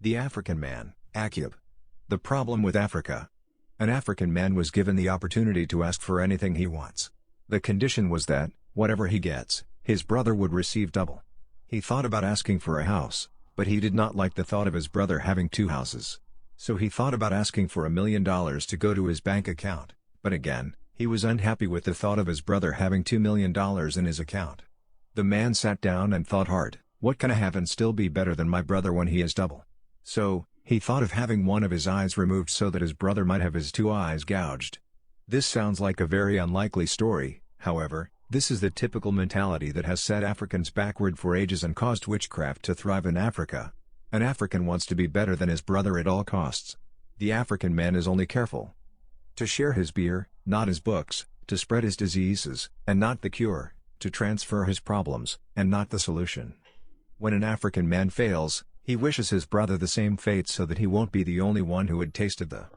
The African Man, Akub. The problem with Africa. An African man was given the opportunity to ask for anything he wants. The condition was that, whatever he gets, his brother would receive double. He thought about asking for a house, but he did not like the thought of his brother having two houses. So he thought about asking for $1 million to go to his bank account, but again, he was unhappy with the thought of his brother having $2 million in his account. The man sat down and thought hard, what can I have and still be better than my brother when he is double? So, he thought of having one of his eyes removed so that his brother might have his two eyes gouged. This sounds like a very unlikely story, however, this is the typical mentality that has set Africans backward for ages and caused witchcraft to thrive in Africa. An African wants to be better than his brother at all costs. The African man is only careful to share his beer, not his books, to spread his diseases, and not the cure, to transfer his problems, and not the solution. When an African man fails, he wishes his brother the same fate so that he won't be the only one who had tasted the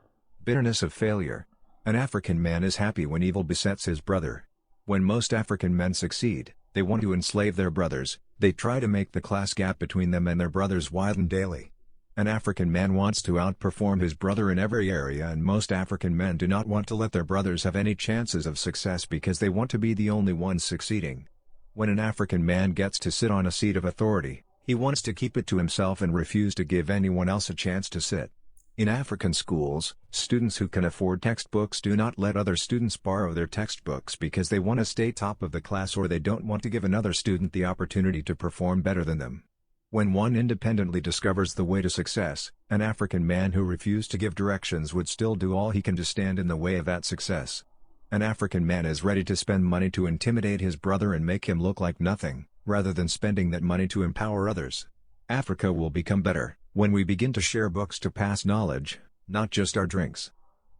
bitterness of failure. An African man is happy when evil besets his brother. When most African men succeed, they want to enslave their brothers, they try to make the class gap between them and their brothers widen daily. An African man wants to outperform his brother in every area, and most African men do not want to let their brothers have any chances of success because they want to be the only ones succeeding. When an African man gets to sit on a seat of authority, he wants to keep it to himself and refuse to give anyone else a chance to sit. In African schools, students who can afford textbooks do not let other students borrow their textbooks because they want to stay top of the class, or they don't want to give another student the opportunity to perform better than them. When one independently discovers the way to success, an African man who refused to give directions would still do all he can to stand in the way of that success. An African man is ready to spend money to intimidate his brother and make him look like nothing, rather than spending that money to empower others. Africa will become better when we begin to share books to pass knowledge, not just our drinks.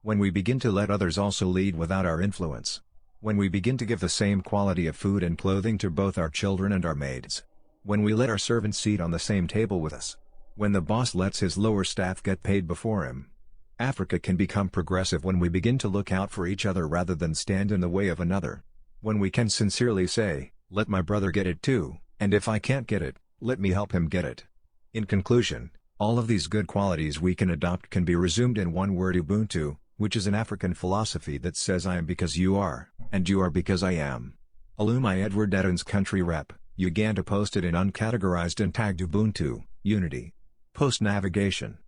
When we begin to let others also lead without our influence. When we begin to give the same quality of food and clothing to both our children and our maids. When we let our servants eat on the same table with us. When the boss lets his lower staff get paid before him. Africa can become progressive when we begin to look out for each other rather than stand in the way of another. When we can sincerely say, let my brother get it too, and if I can't get it, let me help him get it. In conclusion, all of these good qualities we can adopt can be resumed in one word: Ubuntu, which is an African philosophy that says I am because you are, and you are because I am. Alumni Edward Eden's country rep, Uganda posted in uncategorized and tagged Ubuntu, unity. Post navigation.